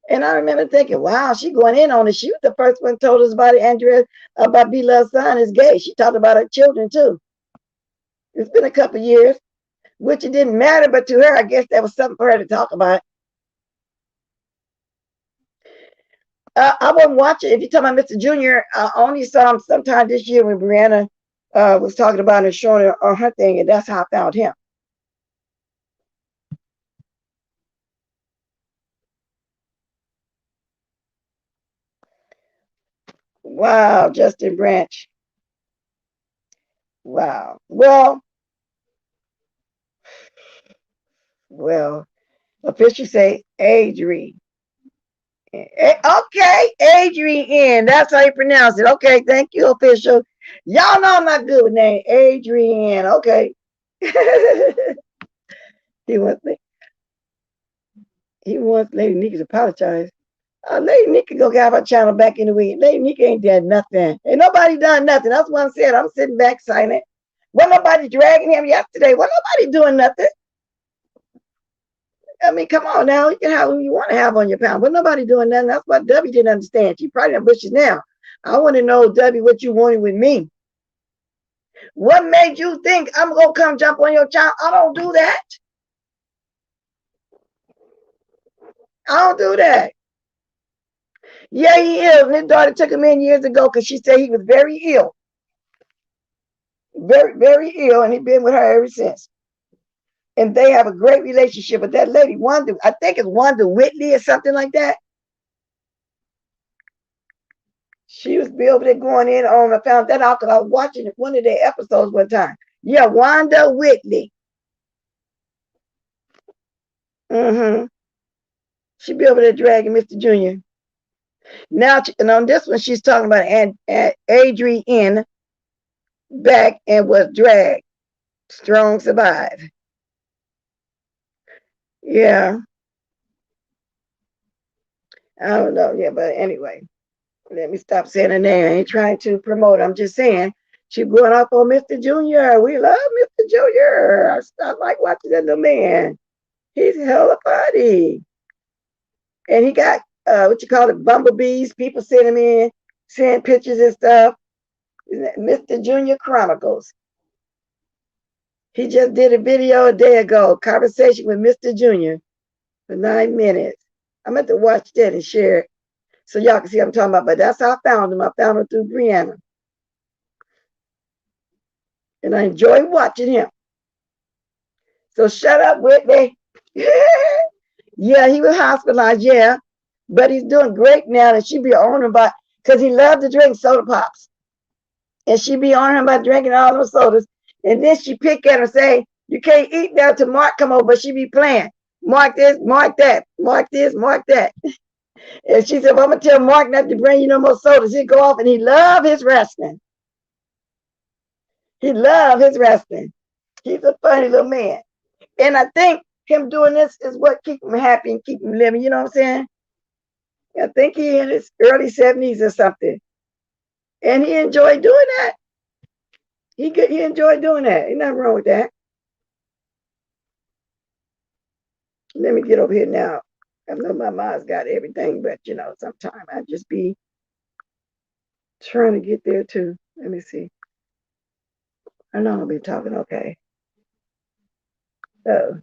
And I remember thinking, wow, she going in on it. She was the first one told us about it, Andrea, about Beloved's son is gay. She talked about her children too. It's been a couple of years, which it didn't matter, but to her, I guess that was something for her to talk about. I wasn't watching. If you're talking about Mr. Junior, I only saw him sometime this year when Brianna was talking about and showing her on her thing, and that's how I found him. Wow, Justin Branch. Wow. Well, officials say Adrian. Okay, Adrian. That's how you pronounce it. Okay, thank you, official. Y'all know I'm not good with name. Adrian. Okay. he wants he wants Lady Nika to apologize. Lady Nika go get her channel back in the week. Lady Nika ain't done nothing. Ain't nobody done nothing. That's what I'm saying. I'm sitting back silent. Wasn't nobody dragging him yesterday. Wasn't nobody doing nothing. I mean, come on now. You can have who you want to have on your pound. But nobody doing nothing. That's what W didn't understand. She probably in bushes now. I want to know, W, what you wanted with me. What made you think I'm going to come jump on your child? I don't do that. I don't do that. Yeah, he is. And his daughter took him in years ago because she said he was very ill. Very, very ill. And he's been with her ever since. And they have a great relationship with that lady. Wanda, I think it's Wanda Whitley or something like that. She was be over there going in on. I found that out because I was watching one of their episodes one time. Yeah, Wanda Whitley. Mm-hmm. She be over there dragging Mr. Junior. Now, and on this one, she's talking about Adrian back and was dragged. Strong survive. Yeah. I don't know. Yeah, but anyway, let me stop saying her name. I ain't trying to promote. I'm just saying she's going off on Mr. Junior. We love Mr. Junior. I like watching that little man. He's hella funny. And he got what you call it, bumblebees. People send him in, send pictures and stuff. Mr. Junior Chronicles. He just did a video a day ago, conversation with Mr. Junior for 9 minutes. I'm going to watch that and share it so y'all can see what I'm talking about. But that's how I found him. I found him through Brianna. And I enjoy watching him. So shut up, Whitney. Yeah, he was hospitalized, yeah. But he's doing great now. And she be on him about, because he loved to drink soda pops. And she be on him about drinking all those sodas. And then she pick at her, say, you can't eat that till Mark come over, but she be playing. Mark this, mark that, mark this, mark that. And she said, well, I'm going to tell Mark not to bring you no more sodas. He'd go off and he love his wrestling. He love his wrestling. He's a funny little man. And I think him doing this is what keep him happy and keep him living. You know what I'm saying? I think he in his early 70s or something. And he enjoyed doing that. He enjoyed doing that. Ain't nothing wrong with that. Let me get over here now. I know my mind's got everything, but you know, sometimes I just be trying to get there too. Let me see. I know I'll be talking okay. Then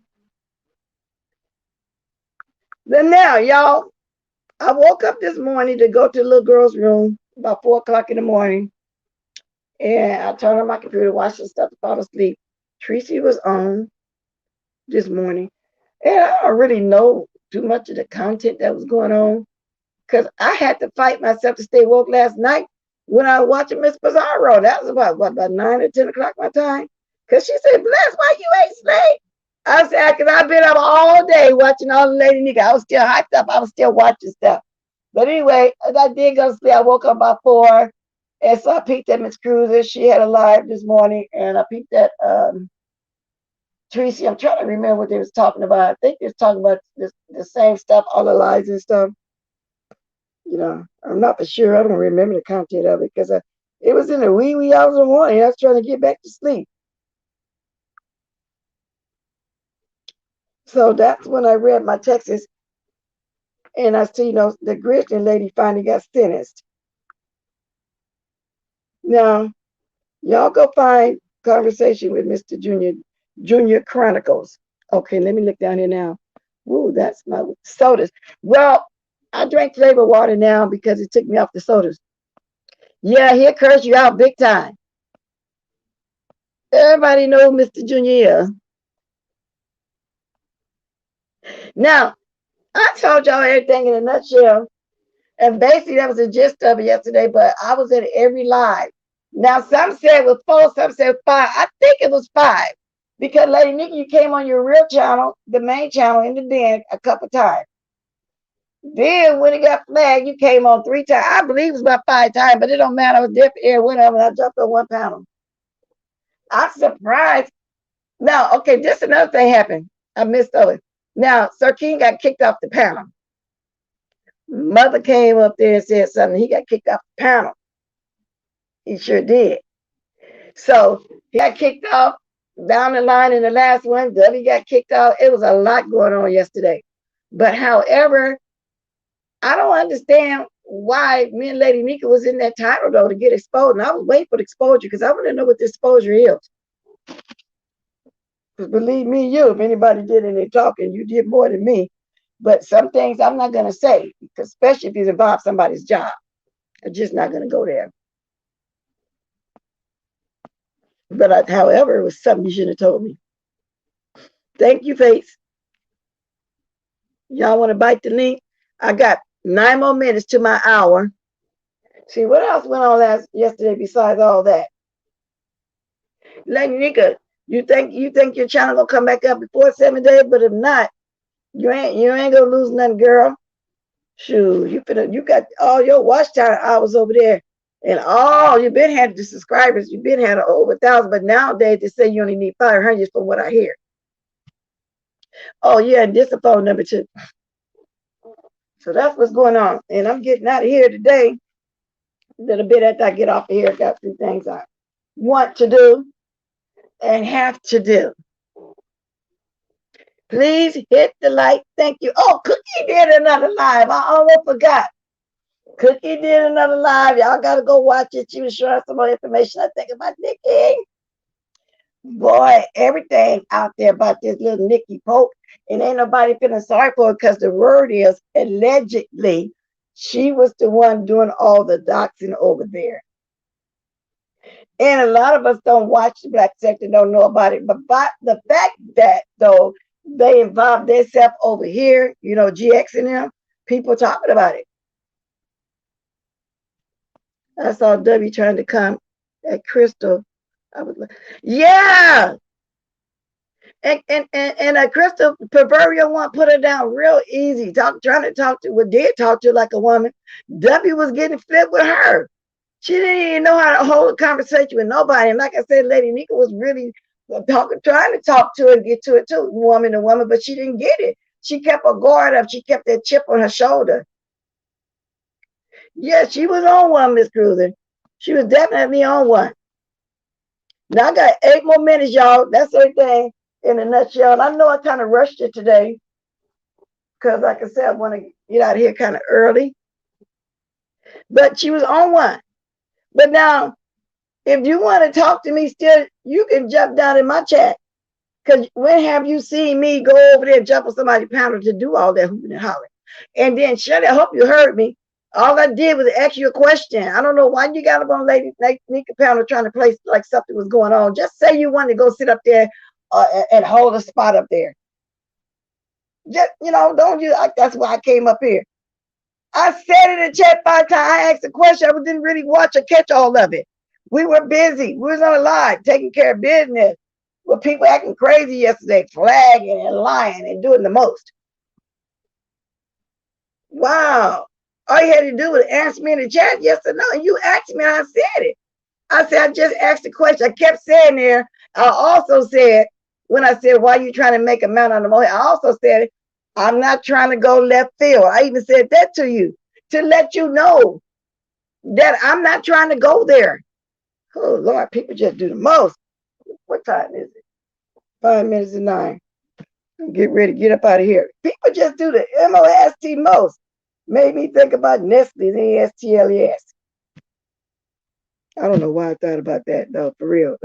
now, y'all, I woke up this morning to go to the little girl's room about 4 o'clock in the morning. And I turned on my computer, watched some stuff to fall asleep. Tracy was on this morning. And I don't really know too much of the content that was going on because I had to fight myself to stay woke last night when I was watching Miss Pizarro. That was about 9 or 10 o'clock my time. Because she said, Bless, why you ain't sleep? I said, because I've been up all day watching all the Lady Nika. I was still hyped up. I was still watching stuff. But anyway, as I did go to sleep, I woke up about 4. And so I peeked at Miss Cruiser. She had a live this morning. And I peeked at Tracy. I'm trying to remember what they was talking about. I think they was talking about the same stuff, all the lies and stuff. You know, I'm not for sure. I don't remember the content of it because it was in the wee hours of the morning. I was trying to get back to sleep. So that's when I read my texts. And I see, you know, the Ghislaine lady finally got sentenced. Now, y'all go find conversation with Mr. Junior Chronicles. Okay, let me look down here now. Ooh, that's my sodas. Well, I drank flavored water now because it took me off the sodas. Yeah, he'll curse you out big time. Everybody know who Mr. Junior is. Now, I told y'all everything in a nutshell. And basically, that was the gist of it yesterday, but I was at every live. Now, some said it was 4, some said 5. I think it was 5. Because Lady Nika, you came on your real channel, the main channel in the den, a couple times. Then when it got flagged, you came on 3 times. I believe it was about 5 times, but it don't matter. I was deaf air, whatever. And I jumped on one panel. I'm surprised. Now, okay, this another thing happened. I missed over. Now, Sir King got kicked off the panel. Mother came up there and said something. He got kicked off the panel. He sure did. So he got kicked off down the line in the last one. W got kicked off. It was a lot going on yesterday. But however, I don't understand why me and Lady Nika was in that title though to get exposed. And I was waiting for the exposure because I want to know what the exposure is. Because believe me, you, if anybody did any talking, you did more than me. But some things I'm not going to say, especially if it involves somebody's job. I'm just not going to go there. But however, it was something you should have told me. Thank you, Faith. Y'all want to bite the link? I got 9 more minutes to my hour. See, what else went on yesterday besides all that? Lady Nika, you think your channel will come back up before 7 days? But if not, you ain't gonna lose nothing, girl. Shoot, you got all your watch time hours over there, and all you've been had the subscribers. You've been had over 1,000, but nowadays they say you only need 500 from what I hear. Oh yeah, and this is phone number 2. So that's what's going on, and I'm getting out of here today. A little bit after I get off of here, I got 3 things I want to do and have to do. Please hit the like. Thank you. Oh, Cookie did another live. I almost forgot. Cookie did another live. Y'all got to go watch it. She was showing some more information, I think, about Nikki. Boy, everything out there about this little Nikki Pope. And ain't nobody feeling sorry for her because the word is allegedly she was the one doing all the doxing over there. And a lot of us don't watch the black sector, don't know about it. But the fact that, though, they involved themselves over here, you know, GX and them, people talking about it. I saw W trying to come at Crystal. I was like, yeah. And Crystal, proverbial one, put her down real easy. Trying to talk to, did talk to her like a woman. W was getting flipped with her. She didn't even know how to hold a conversation with nobody. And like I said, Lady Nika was really trying to talk to her and get to it too, woman to woman, but she didn't get it. She kept her guard up. She kept that chip on her shoulder. Yeah, she was on one, Miss Cruiser. She was definitely on one. Now I got 8 more minutes, y'all. That's everything in a nutshell. And I know I kind of rushed it today because, like I said, I want to get out of here kind of early. But she was on one. But now, if you want to talk to me still, you can jump down in my chat. Because when have you seen me go over there and jump on somebody's panel to do all that hooping and hollering? And then, Shirley, I hope you heard me. All I did was ask you a question. I don't know why you got up on Lady Nika panel trying to play like something was going on. Just say you wanted to go sit up there and hold a spot up there. Just, don't you? That's why I came up here. I said in the chat 5 times. I asked a question. I didn't really watch or catch all of it. We were busy. We was on a live taking care of business. With people acting crazy yesterday, flagging and lying and doing the most. Wow. All you had to do was answer me in the chat, yes or no. And you asked me, and I said it. I said, I just asked the question. I kept saying there. I also said, when I said, why are you trying to make a mount on the molehill? I also said, I'm not trying to go left field. I even said that to you, to let you know that I'm not trying to go there. Oh, Lord, people just do the most. What time is it? 5 minutes to 9. Get ready to get up out of here. People just do the MOST most. Made me think about Nestle, N-E-S-T-L-E-S. I don't know why I thought about that, though, for real.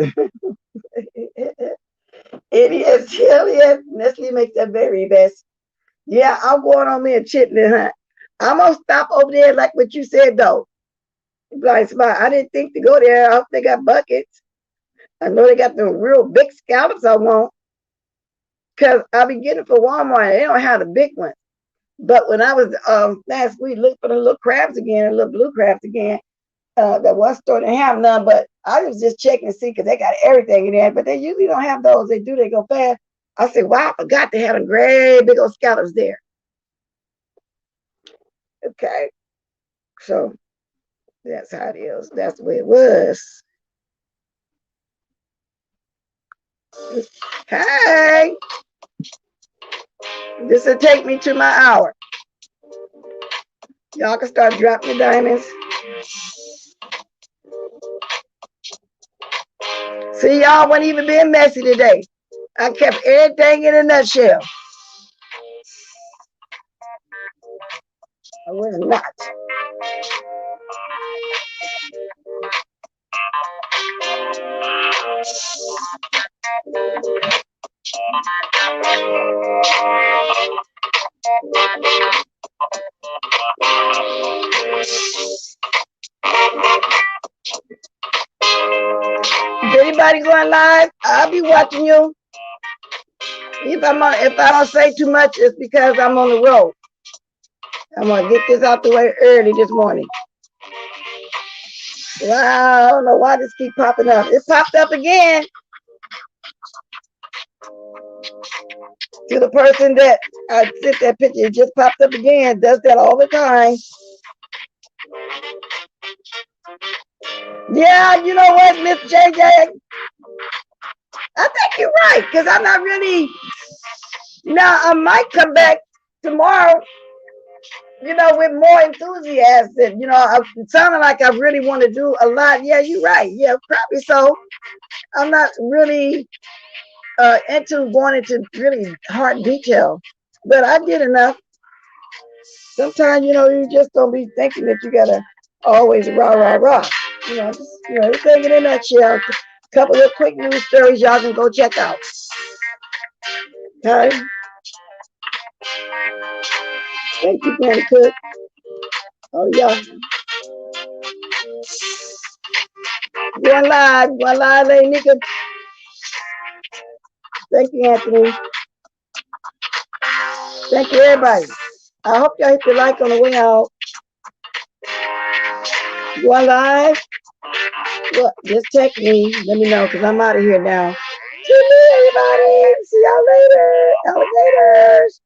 N-E-S-T-L-E-S. Nestle makes that very best. Yeah, I'm going on me a chitlin, huh? I'm going to stop over there like what you said, though. Blind spot. I didn't think to go there. I hope they got buckets. I know they got the real big scallops I want because I'll be getting for Walmart. They don't have the big ones. But when I was last week looking for the little crabs again, the little blue crabs again, that one store didn't have none, but I was just checking to see because they got everything in there, but they usually don't have those. They do, they go fast. I said, wow, I forgot they had a great big old scallops there. Okay, so that's how it is. That's the way it was. Hey, this will take me to my hour. Y'all can start dropping the diamonds. See, y'all wasn't even being messy today. I kept everything in a nutshell. I was not. Is anybody going live? I'll be watching you. If I don't say too much, it's because I'm on the road. I'm gonna get this out the way early this morning. Wow, I don't know why this keep popping up. It popped up again. To the person that I sent that picture, it just popped up again. Does that all the time. Yeah, you know what, Miss JJ? I think you're right, because I'm not really. Now, I might come back tomorrow, with more enthusiasm. It sounded like I really want to do a lot. Yeah, you're right. Yeah, probably so. I'm not really into going into really hard detail, but I did enough. Sometimes, you just don't be thinking that you gotta always rah, rah, rah. Everything in a nutshell. A couple of quick news stories y'all can go check out. Okay. Thank you, Granny Cook. Oh, yeah. Going live, Lady Nika. Thank you, Anthony. Thank you, everybody. I hope y'all hit the like on the way out. Going live? Well, just text me. Let me know, because I'm out of here now. Everybody. See y'all later. Alligators.